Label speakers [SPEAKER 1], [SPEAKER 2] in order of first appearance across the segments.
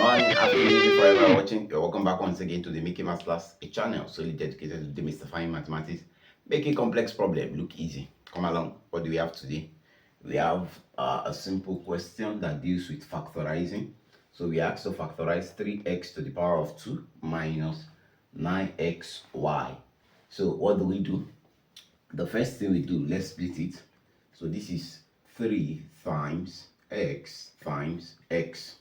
[SPEAKER 1] morning, afternoon, evening, forever watching. You're welcome back once again to the Mickey Math Class, a channel solely dedicated to demystifying mathematics, making complex problem look easy. Come along. What do we have today? We have a simple question that deals with factorizing. So we asked to factorize 3x to the power of 2 minus 9xy. So what do? The first thing we do, let's split it. So this is 3 times x times x.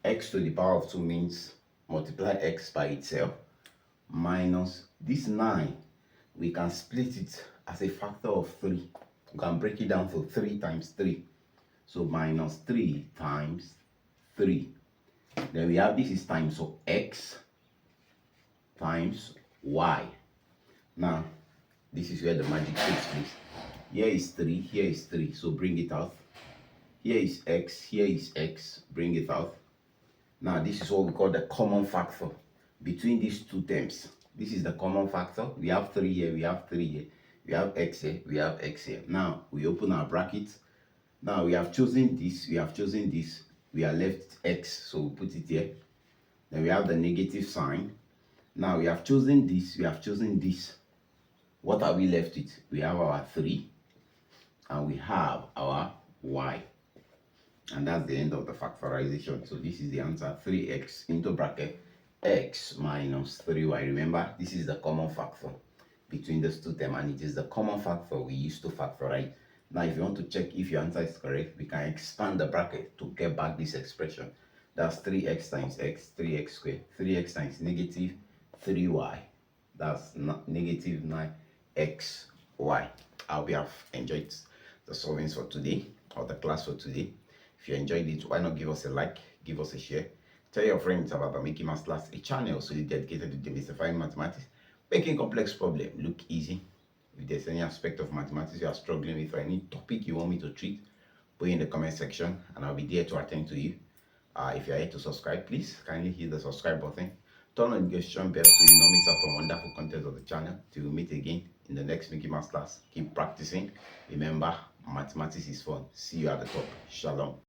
[SPEAKER 1] X to the power of 2 means multiply x by itself minus this 9. We can split it as a factor of 3. We can break it down to 3 times 3. So minus 3 times 3. Then we have this is times, so x times y. Now, this is where the magic takes place. Here is 3, here is 3, so bring it out. Here is x, bring it out. Now, this is what we call the common factor between these two terms. This is the common factor. We have 3 here, we have 3 here. We have x here, we have x here. Now, we open our brackets. Now, we have chosen this, we have chosen this. We are left x, so we put it here. Then we have the negative sign. Now, we have chosen this, we have chosen this. What are we left with? We have our 3 and we have our y. And that's the end of the factorization. So this is the answer, 3x into bracket x minus 3y. Remember, this is the common factor between those two terms, and it is the common factor we use to factorize. Now, if you want to check if your answer is correct, we can expand the bracket to get back this expression. That's 3x times x, 3x squared. 3x times negative 3y. That's negative 9xy. I hope you have enjoyed the solvings for today, or the class for today. If you enjoyed it, why not give us a like, give us a share. Tell your friends about the Mickey Math Class, a channel solely dedicated to demystifying mathematics, making complex problems look easy. If there's any aspect of mathematics you are struggling with, or any topic you want me to treat, put it in the comment section and I'll be there to attend to you. If you're here to subscribe, please kindly hit the subscribe button. Turn on the notification bell so you don't miss out on wonderful content of the channel. Till we meet again in the next Mickey Math Class. Keep practicing. Remember, mathematics is fun. See you at the top. Shalom.